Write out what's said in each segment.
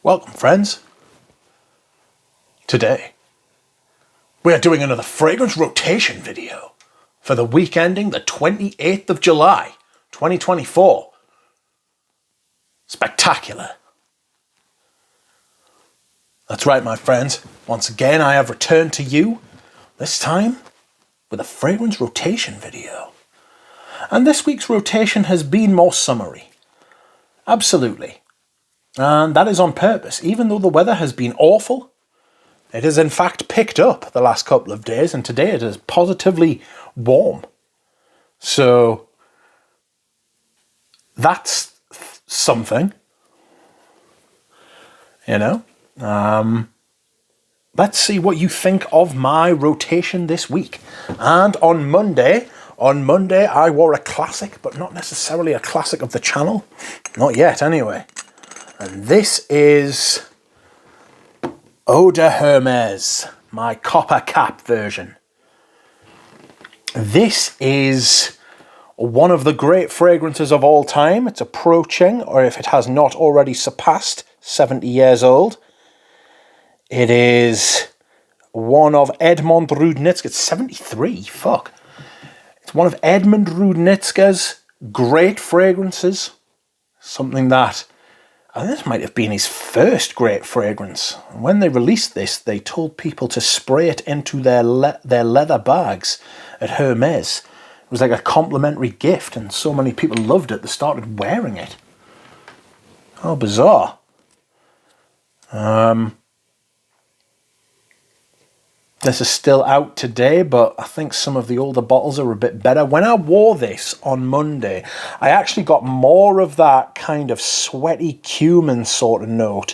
Welcome, friends. Today, we are doing another fragrance rotation video for the week ending the 28th of July, 2024. Spectacular. That's right, my friends. Once again, I have returned to you, this time with a fragrance rotation video. And this week's rotation has been more summery. Absolutely. And that is on purpose. Even though the weather has been awful, it has in fact picked up the last couple of days, and today it is positively warm. So that's something, you know. Let's see what you think of my rotation this week. And on Monday I wore a classic, but not necessarily a classic of the channel. Not yet, anyway. And this is Eau de Hermes, my copper cap version. This is one of the great fragrances of all time. It's approaching, or if it has not already surpassed, 70 years old. It is one of Edmond Rudnitz. It's 73, fuck. It's one of Edmond Rudnitzka's great fragrances. Something that, I think this might have been his first great fragrance. When they released this, they told people to spray it into their leather bags at Hermes. It was like a complimentary gift, and so many people loved it, they started wearing it. How bizarre. This is still out today, but I think some of the older bottles are a bit better. When I wore this on Monday, I actually got more of that kind of sweaty cumin sort of note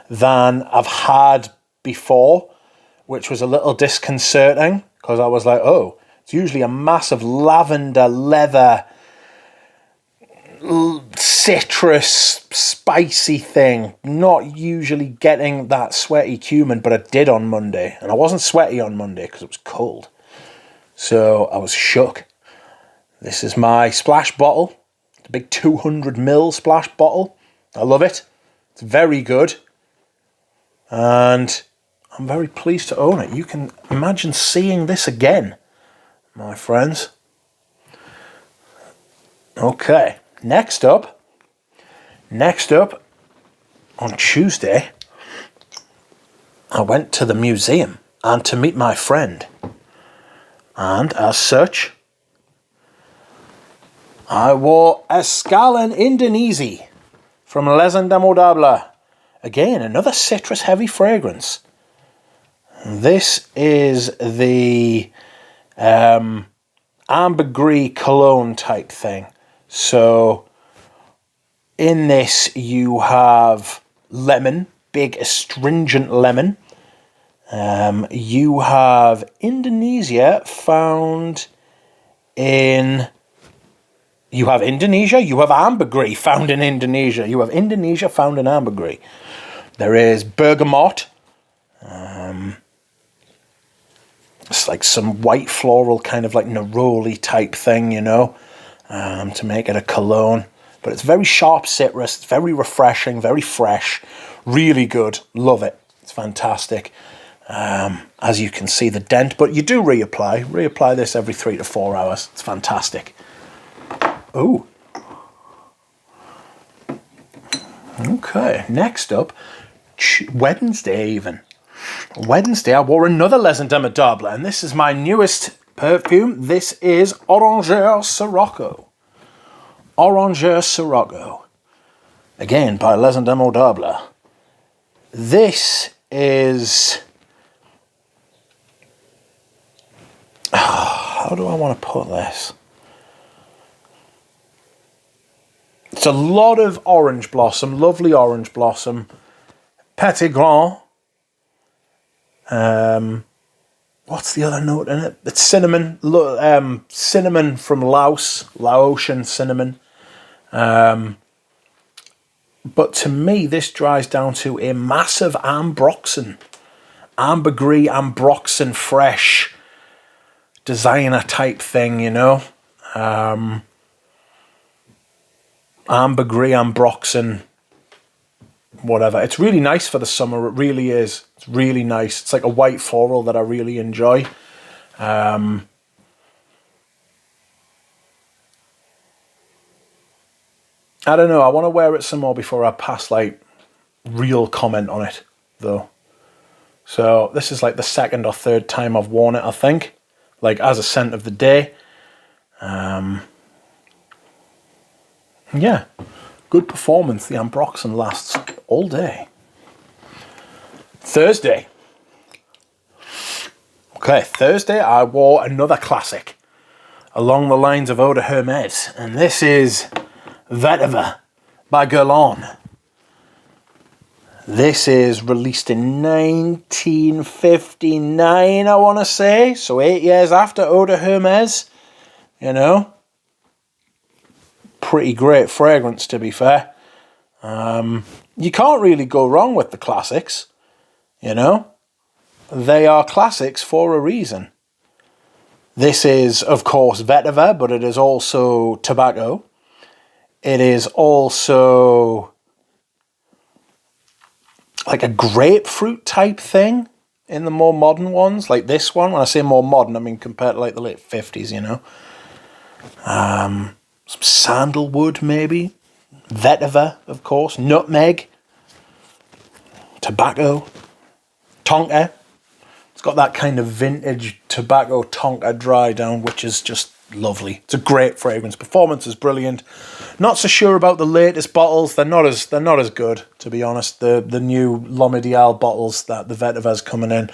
than I've had before, which was a little disconcerting, because I was like, oh, it's usually a massive lavender, leather, citrus, spicy thing. Not usually getting that sweaty cumin, but I did on Monday. And I wasn't sweaty on Monday because it was cold. So I was shook. This is my splash bottle. The big 200ml splash bottle. I love it. It's very good. And I'm very pleased to own it. You can imagine seeing this again, my friends. Okay. Next up, on Tuesday, I went to the museum and to meet my friend. And as such, I wore Esculin Indonésie from Les Indomables. Again, another citrus-heavy fragrance. This is the ambergris cologne type thing. So in this you have lemon, big astringent lemon. You have Indonesia found in... You have Indonesia, you have ambergris found in Indonesia. You have Indonesia found in ambergris. There is bergamot. It's like some white floral kind of like neroli type thing, you know. To make it a cologne, but it's very sharp citrus. It's very refreshing, very fresh, really good. Love it. It's fantastic. As you can see, the dent, but you do reapply this every 3 to 4 hours. It's fantastic. Oh, okay. Next up, Wednesday. I wore another Les Indomables, and this is my newest perfume. This is Orangeur Sirocco. Orangeur Sirocco. Again, by Les Indomables. This is... how do I want to put this? It's a lot of orange blossom, lovely orange blossom. Petit Grand. What's the other note in it? It's cinnamon. Cinnamon from Laos. Laotian cinnamon. But to me, this dries down to a massive ambroxan. Ambergris, ambroxan, fresh designer type thing, you know. Ambergris, ambroxan, whatever. It's really nice for the summer. It really is. It's really nice. It's like a white floral that I really enjoy. I don't know. I want to wear it some more before I pass like real comment on it, though. So this is like the second or third time I've worn it, I think, like as a scent of the day. Yeah, good performance. The Ambroxan lasts all day. Thursday. Okay, Thursday I wore another classic along the lines of Eau de Hermes, and this is Vétiver by Galion. This is released in 1959, I want to say, so 8 years after Eau de Hermes, you know. Pretty great fragrance, to be fair. You can't really go wrong with the classics, you know. They are classics for a reason. This is, of course, Vétiver, but it is also tobacco. It is also like a grapefruit type thing in the more modern ones, like this one. When I say more modern, I mean compared to like the late 50s, you know. Some sandalwood, maybe. Vétiver, of course. Nutmeg. Tobacco. Tonka. It's got that kind of vintage tobacco tonka dry down, which is just lovely. It's a great fragrance. Performance is brilliant. Not so sure about the latest bottles. They're not as good, to be honest. The new L'Homme bottles that the Vétiver's coming in.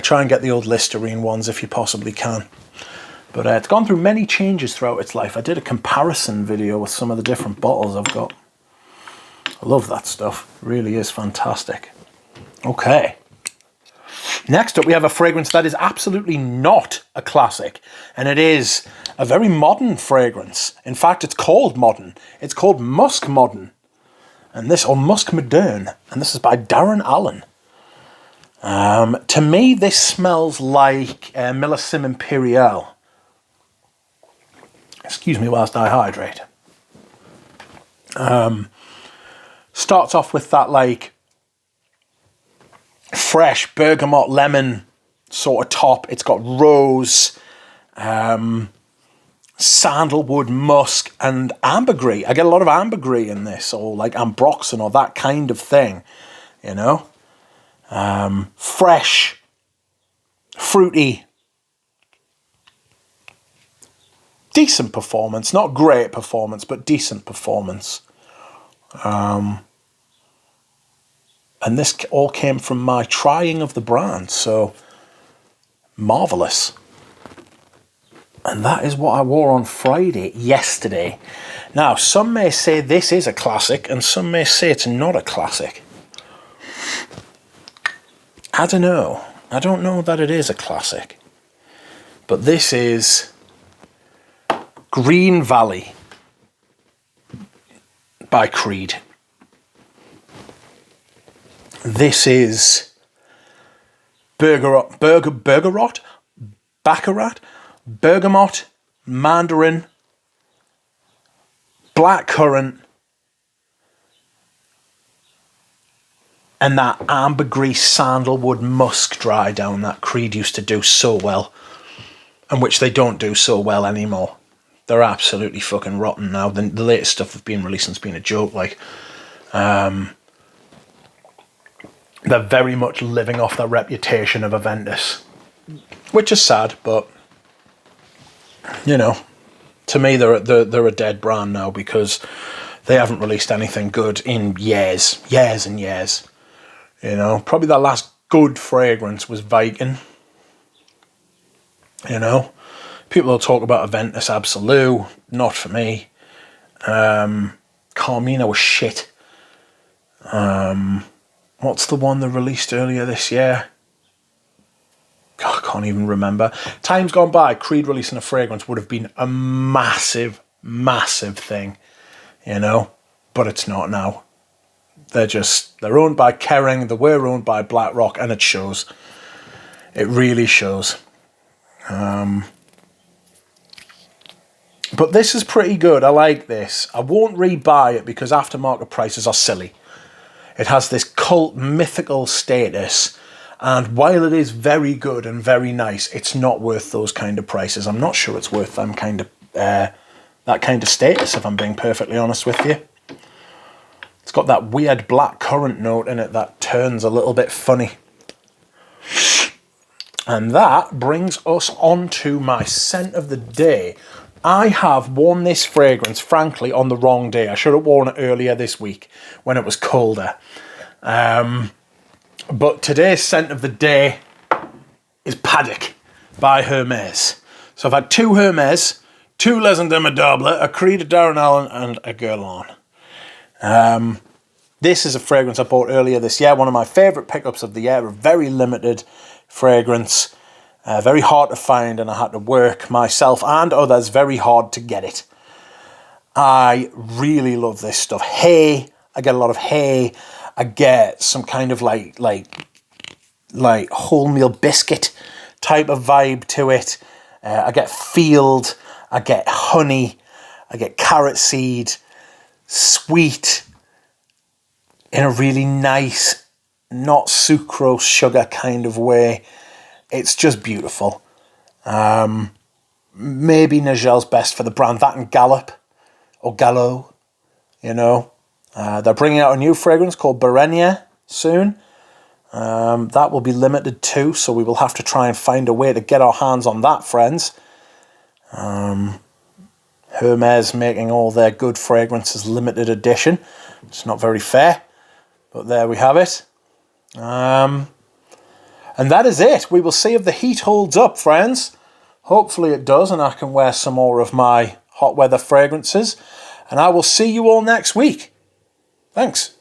Try and get the old Listerine ones if you possibly can. But it's gone through many changes throughout its life. I did a comparison video with some of the different bottles I've got. I love that stuff. It really is fantastic. Okay. Next up, we have a fragrance that is absolutely not a classic, and it is a very modern fragrance. In fact, it's called modern. It's called Musk Modern, or Musk Modern, and this is by Darren Allen. To me, this smells like Millicim Imperial. Excuse me whilst I hydrate. Starts off with that like fresh bergamot lemon sort of top. It's got rose, sandalwood, musk, and ambergris. I get a lot of ambergris in this, or like ambroxan, or that kind of thing, you know. Fresh, fruity, decent performance. Not great performance, but decent performance. And this all came from my trying of the brand, so marvellous. And that is what I wore on Friday, yesterday. Now, some may say this is a classic, and some may say it's not a classic. I don't know. I don't know that it is a classic. But this is Green Valley by Creed. This is Baccarat, bergamot, mandarin, blackcurrant, and that ambergris sandalwood musk dry down that Creed used to do so well, and which they don't do so well anymore. They're absolutely fucking rotten now. The latest stuff they've been releasing has been a joke. Like, they're very much living off their reputation of Aventus, which is sad, but you know, to me they're a dead brand now because they haven't released anything good in years and years. You know, probably their last good fragrance was Viking. You know, people will talk about Aventus Absolute, not for me. Carmina was shit. What's the one they released earlier this year? God, I can't even remember. Time's gone by. Creed releasing a fragrance would have been a massive, massive thing, you know, but it's not now. They're owned by Kering, we're owned by BlackRock, and it shows. It really shows. But this is pretty good. I like this. I won't rebuy it because aftermarket prices are silly. It has this cult mythical status, and while it is very good and very nice, it's not worth those kind of prices. I'm not sure it's worth that kind of status, if I'm being perfectly honest with you. It's got that weird black currant note in it that turns a little bit funny. And that brings us on to my scent of the day. I have worn this fragrance, frankly, on the wrong day. I should have worn it earlier this week when it was colder. But today's scent of the day is Paddock by Hermes. So I've had 2 Hermes, 2 Les Indomptables, a Creed, a Darren Allen, and a Galion. This is a fragrance I bought earlier this year. One of my favourite pickups of the year. A very limited fragrance. Very hard to find, and I had to work myself and others very hard to get it. I really love this stuff. Hay. I get a lot of hay. I get some kind of like wholemeal biscuit type of vibe to it. I get field. I get honey. I get carrot seed. Sweet. In a really nice, not sucrose sugar kind of way. It's just beautiful. Maybe Nigel's best for the brand. That and Gallop or Gallo, you know. They're bringing out a new fragrance called Berenia soon. That will be limited too, so we will have to try and find a way to get our hands on that, friends. Hermes making all their good fragrances limited edition. It's not very fair, but there we have it. And that is it. We will see if the heat holds up, friends. Hopefully it does, and I can wear some more of my hot weather fragrances. And I will see you all next week. Thanks.